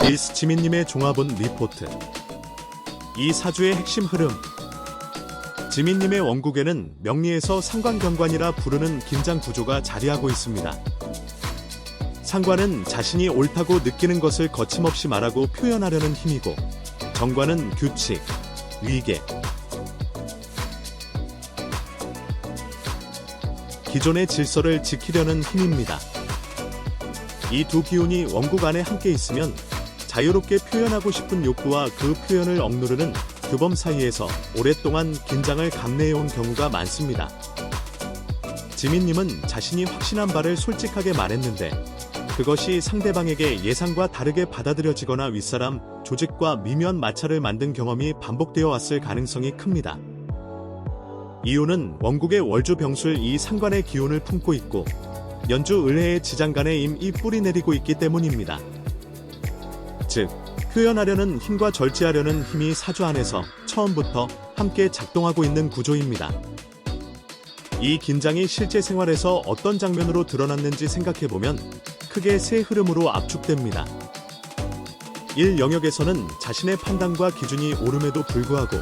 일스 지민님의 종합은 리포트. 이 사주의 핵심 흐름. 지민님의 원국에는 명리에서 상관경관이라 부르는 긴장 구조가 자리하고 있습니다. 상관은 자신이 옳다고 느끼는 것을 거침없이 말하고 표현하려는 힘이고, 정관은 규칙, 위계, 기존의 질서를 지키려는 힘입니다. 이 두 기운이 원국 안에 함께 있으면 자유롭게 표현하고 싶은 욕구와 그 표현을 억누르는 규범 사이에서 오랫동안 긴장을 감내해온 경우가 많습니다. 지민님은 자신이 확신한 바를 솔직하게 말했는데 그것이 상대방에게 예상과 다르게 받아들여지거나 윗사람, 조직과 미묘한 마찰을 만든 경험이 반복되어 왔을 가능성이 큽니다. 이유는 원국의 월주 병술 이 상관의 기운을 품고 있고 연주 을해의 지장간에 임이 뿌리 내리고 있기 때문입니다. 즉, 표현하려는 힘과 절제하려는 힘이 사주 안에서 처음부터 함께 작동하고 있는 구조입니다. 이 긴장이 실제 생활에서 어떤 장면으로 드러났는지 생각해보면 크게 세 흐름으로 압축됩니다. 1. 영역에서는 자신의 판단과 기준이 옳음에도 불구하고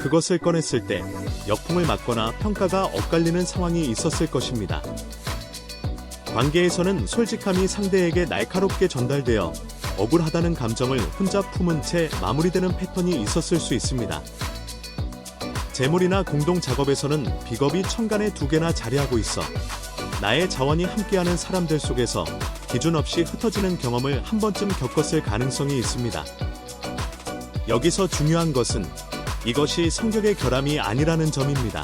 그것을 꺼냈을 때 역풍을 맞거나 평가가 엇갈리는 상황이 있었을 것입니다. 관계에서는 솔직함이 상대에게 날카롭게 전달되어 억울하다는 감정을 혼자 품은 채 마무리되는 패턴이 있었을 수 있습니다. 재물이나 공동 작업에서는 비겁이 천간에 두 개나 자리하고 있어 나의 자원이 함께하는 사람들 속에서 기준 없이 흩어지는 경험을 한 번쯤 겪었을 가능성이 있습니다. 여기서 중요한 것은 이것이 성격의 결함이 아니라는 점입니다.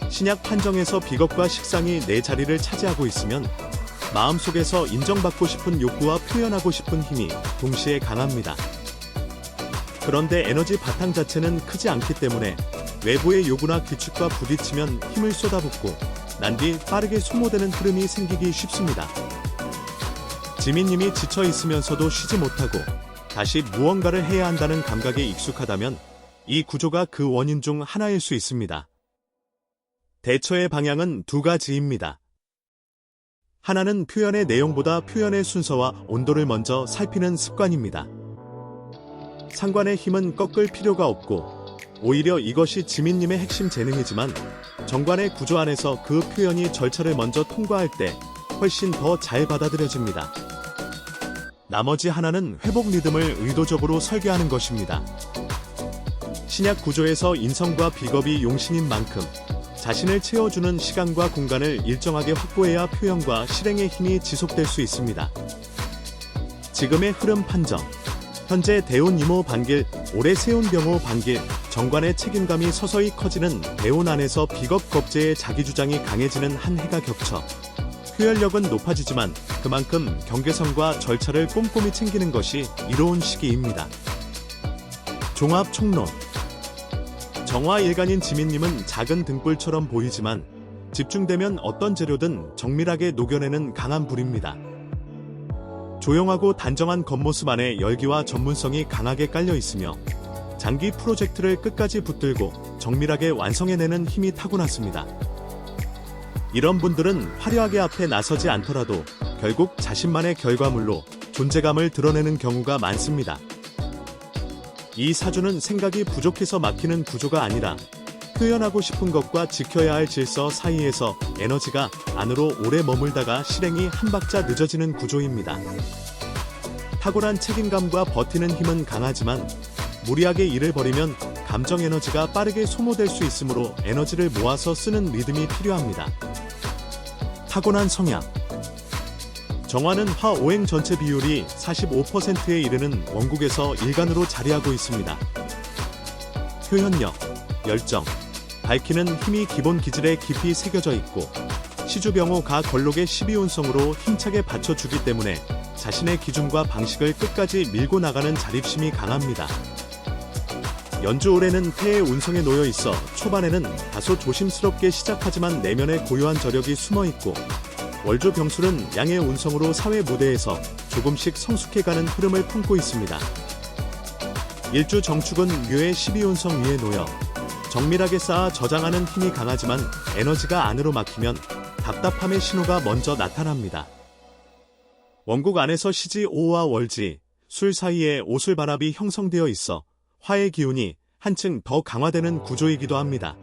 신약 판정에서 비겁과 식상이 내 자리를 차지하고 있으면 마음속에서 인정받고 싶은 욕구와 표현하고 싶은 힘이 동시에 강합니다. 그런데 에너지 바탕 자체는 크지 않기 때문에 외부의 요구나 규칙과 부딪히면 힘을 쏟아붓고 난 뒤 빠르게 소모되는 흐름이 생기기 쉽습니다. 지민님이 지쳐 있으면서도 쉬지 못하고 다시 무언가를 해야 한다는 감각에 익숙하다면 이 구조가 그 원인 중 하나일 수 있습니다. 대처의 방향은 두 가지입니다. 하나는 표현의 내용보다 표현의 순서와 온도를 먼저 살피는 습관입니다. 상관의 힘은 꺾을 필요가 없고 오히려 이것이 지민님의 핵심 재능이지만 정관의 구조 안에서 그 표현이 절차를 먼저 통과할 때 훨씬 더 잘 받아들여집니다. 나머지 하나는 회복 리듬을 의도적으로 설계하는 것입니다. 신약 구조에서 인성과 비겁이 용신인 만큼 자신을 채워주는 시간과 공간을 일정하게 확보해야 표현과 실행의 힘이 지속될 수 있습니다. 지금의 흐름 판정. 현재 대운 이모 반길, 올해 세운 병호 반길, 정관의 책임감이 서서히 커지는 대운 안에서 비겁 겁제의 자기주장이 강해지는 한 해가 겹쳐 표현력은 높아지지만 그만큼 경계선과 절차를 꼼꼼히 챙기는 것이 이로운 시기입니다. 종합 총론. 정화일간인 지민님은 작은 등불처럼 보이지만 집중되면 어떤 재료든 정밀하게 녹여내는 강한 불입니다. 조용하고 단정한 겉모습 안에 열기와 전문성이 강하게 깔려 있으며 장기 프로젝트를 끝까지 붙들고 정밀하게 완성해내는 힘이 타고났습니다. 이런 분들은 화려하게 앞에 나서지 않더라도 결국 자신만의 결과물로 존재감을 드러내는 경우가 많습니다. 이 사주는 생각이 부족해서 막히는 구조가 아니라 표현하고 싶은 것과 지켜야 할 질서 사이에서 에너지가 안으로 오래 머물다가 실행이 한 박자 늦어지는 구조입니다. 탁월한 책임감과 버티는 힘은 강하지만 무리하게 일을 벌이면 감정 에너지가 빠르게 소모될 수 있으므로 에너지를 모아서 쓰는 리듬이 필요합니다. 타고난 성향. 정화는 화오행 전체 비율이 45%에 이르는 원국에서 일간으로 자리하고 있습니다. 표현력, 열정, 밝히는 힘이 기본 기질에 깊이 새겨져 있고 시주병호 가 걸록의 12운성으로 힘차게 받쳐주기 때문에 자신의 기준과 방식을 끝까지 밀고 나가는 자립심이 강합니다. 연주올해는 태의 운성에 놓여 있어 초반에는 다소 조심스럽게 시작하지만 내면에 고요한 저력이 숨어있고 월조 병술은 양의 운성으로 사회 무대에서 조금씩 성숙해가는 흐름을 품고 있습니다. 일주 정축은 묘의 12운성 위에 놓여 정밀하게 쌓아 저장하는 힘이 강하지만 에너지가 안으로 막히면 답답함의 신호가 먼저 나타납니다. 원국 안에서 CG5와 월지, 술 사이에 오술 반합이 형성되어 있어 화의 기운이 한층 더 강화되는 구조이기도 합니다.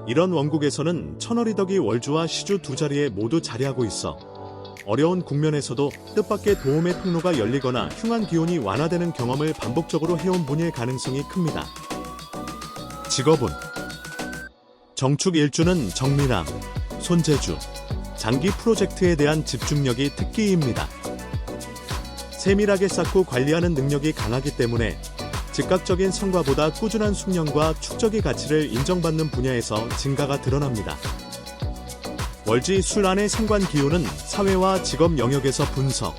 이런 원국에서는 천어리덕이 월주와 시주 두 자리에 모두 자리하고 있어 어려운 국면에서도 뜻밖의 도움의 통로가 열리거나 흉한 기운이 완화되는 경험을 반복적으로 해온 분일 가능성이 큽니다. 직업운 정축 일주는 정밀함, 손재주, 장기 프로젝트에 대한 집중력이 특기입니다. 세밀하게 쌓고 관리하는 능력이 강하기 때문에 즉각적인 성과보다 꾸준한 숙련과 축적의 가치를 인정받는 분야에서 증가가 드러납니다. 월지 술 안의 상관 기운은 사회와 직업 영역에서 분석,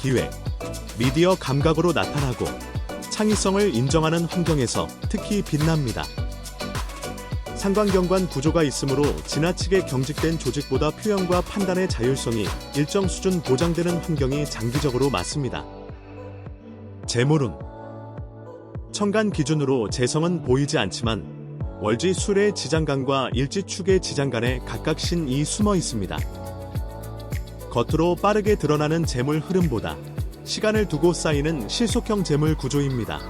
기획, 미디어 감각으로 나타나고 창의성을 인정하는 환경에서 특히 빛납니다. 상관경관 구조가 있으므로 지나치게 경직된 조직보다 표현과 판단의 자율성이 일정 수준 보장되는 환경이 장기적으로 맞습니다. 재물운 천간 기준으로 재성은 보이지 않지만 월지 술의 지장간과 일지축의 지장간에 각각 신이 숨어 있습니다. 겉으로 빠르게 드러나는 재물 흐름보다 시간을 두고 쌓이는 실속형 재물 구조입니다.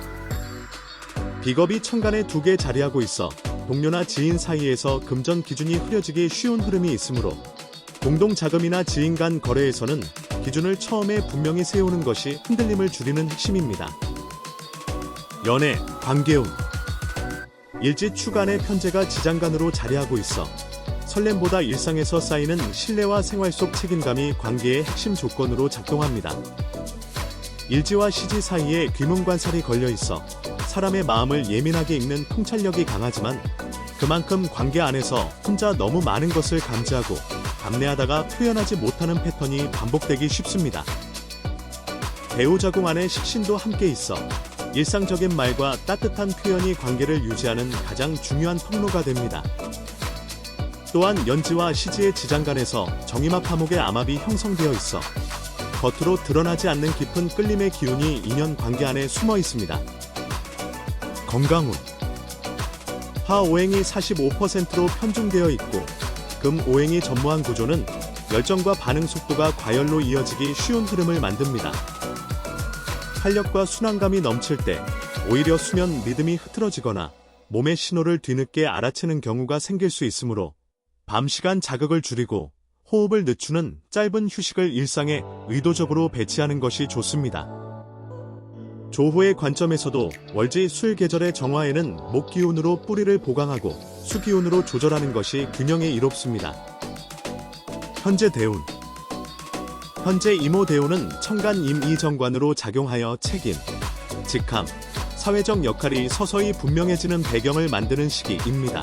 비겁이 천간에 두 개 자리하고 있어 동료나 지인 사이에서 금전 기준이 흐려지기 쉬운 흐름이 있으므로 공동 자금이나 지인 간 거래에서는 기준을 처음에 분명히 세우는 것이 흔들림을 줄이는 핵심입니다. 연애, 관계운 일지축 안의 편제가 지장간으로 자리하고 있어 설렘보다 일상에서 쌓이는 신뢰와 생활 속 책임감이 관계의 핵심 조건으로 작동합니다. 일지와 시지 사이에 귀문관살이 걸려 있어 사람의 마음을 예민하게 읽는 통찰력이 강하지만 그만큼 관계 안에서 혼자 너무 많은 것을 감지하고 감내하다가 표현하지 못하는 패턴이 반복되기 쉽습니다. 배우자궁 안에 식신도 함께 있어 일상적인 말과 따뜻한 표현이 관계를 유지하는 가장 중요한 통로가 됩니다. 또한 연지와 시지의 지장간에서 정임합 화목의 암합이 형성되어 있어 겉으로 드러나지 않는 깊은 끌림의 기운이 인연 관계 안에 숨어 있습니다. 건강운 화오행이 45%로 편중되어 있고 금오행이 전무한 구조는 열정과 반응 속도가 과열로 이어지기 쉬운 흐름을 만듭니다. 활력과 순환감이 넘칠 때 오히려 수면 리듬이 흐트러지거나 몸의 신호를 뒤늦게 알아채는 경우가 생길 수 있으므로 밤 시간 자극을 줄이고 호흡을 늦추는 짧은 휴식을 일상에 의도적으로 배치하는 것이 좋습니다. 조후의 관점에서도 월지 술 계절의 정화에는 목 기운으로 뿌리를 보강하고 수 기운으로 조절하는 것이 균형에 이롭습니다. 현재 대운 현재 이모 대운은 천간 임이정관으로 작용하여 책임, 직함, 사회적 역할이 서서히 분명해지는 배경을 만드는 시기입니다.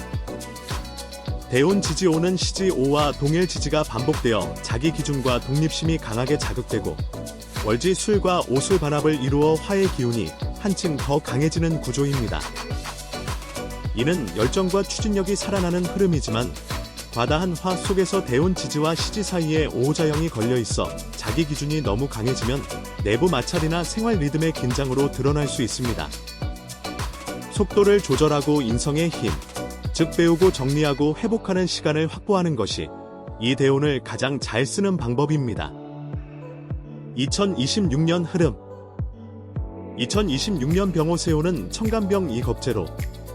대운 지지오는 시지오와 동일 지지가 반복되어 자기 기준과 독립심이 강하게 자극되고 월지 술과 오술 반합을 이루어 화의 기운이 한층 더 강해지는 구조입니다. 이는 열정과 추진력이 살아나는 흐름이지만 과다한 화 속에서 대운 지지와 시지 사이에 오호자형이 걸려 있어 자기 기준이 너무 강해지면 내부 마찰이나 생활 리듬의 긴장으로 드러날 수 있습니다. 속도를 조절하고 인성의 힘, 즉 배우고 정리하고 회복하는 시간을 확보하는 것이 이 대운을 가장 잘 쓰는 방법입니다. 2026년 흐름 2026년 병호세운은 천간병 이겁제로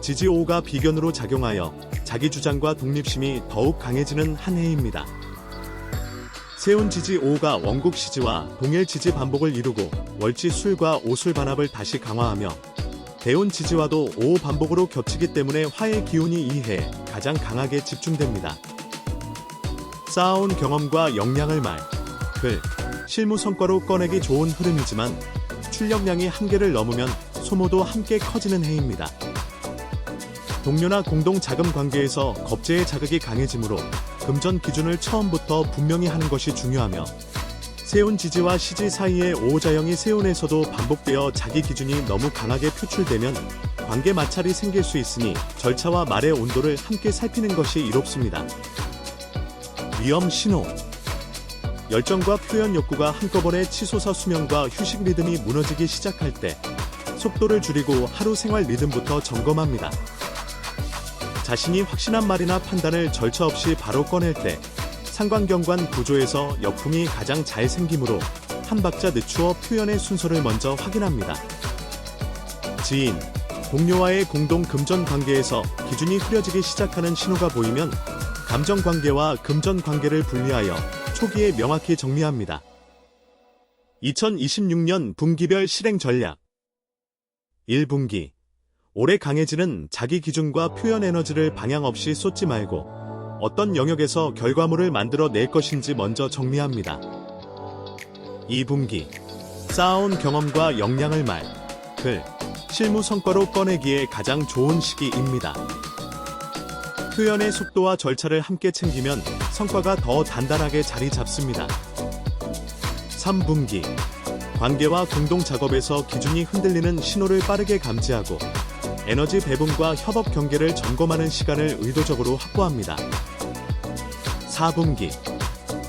지지오가 비견으로 작용하여 자기 주장과 독립심이 더욱 강해지는 한 해입니다. 세운 지지오가 원국 시지와 동일 지지 반복을 이루고 월지 술과 오술 반합을 다시 강화하며 대운 지지와도 오호 반복으로 겹치기 때문에 화의 기운이 이 해에 가장 강하게 집중됩니다. 쌓아온 경험과 역량을 말, 글, 실무 성과로 꺼내기 좋은 흐름이지만 출력량이 한계를 넘으면 소모도 함께 커지는 해입니다. 동료나 공동 자금 관계에서 겁제의 자극이 강해지므로 금전 기준을 처음부터 분명히 하는 것이 중요하며 세운 지지와 시지 사이의 오호자형이 세운에서도 반복되어 자기 기준이 너무 강하게 표출되면 관계 마찰이 생길 수 있으니 절차와 말의 온도를 함께 살피는 것이 이롭습니다. 위험 신호 열정과 표현 욕구가 한꺼번에 치솟아 수면과 휴식 리듬이 무너지기 시작할 때 속도를 줄이고 하루 생활 리듬부터 점검합니다. 자신이 확신한 말이나 판단을 절차 없이 바로 꺼낼 때 상관경관 구조에서 역풍이 가장 잘 생기므로 한 박자 늦추어 표현의 순서를 먼저 확인합니다. 지인, 동료와의 공동 금전 관계에서 기준이 흐려지기 시작하는 신호가 보이면 감정 관계와 금전 관계를 분리하여 초기에 명확히 정리합니다. 2026년 분기별 실행 전략 1분기 올해 강해지는 자기 기준과 표현 에너지를 방향 없이 쏟지 말고 어떤 영역에서 결과물을 만들어 낼 것인지 먼저 정리합니다. 2분기 쌓아온 경험과 역량을 말, 글, 실무 성과로 꺼내기에 가장 좋은 시기입니다. 표현의 속도와 절차를 함께 챙기면 성과가 더 단단하게 자리 잡습니다. 3분기 관계와 공동 작업에서 기준이 흔들리는 신호를 빠르게 감지하고 에너지 배분과 협업 경계를 점검하는 시간을 의도적으로 확보합니다. 4분기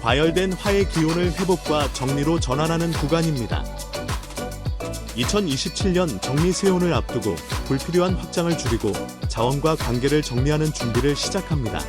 과열된 화해 기운을 회복과 정리로 전환하는 구간입니다. 2027년 정리 세운을 앞두고 불필요한 확장을 줄이고 자원과 관계를 정리하는 준비를 시작합니다.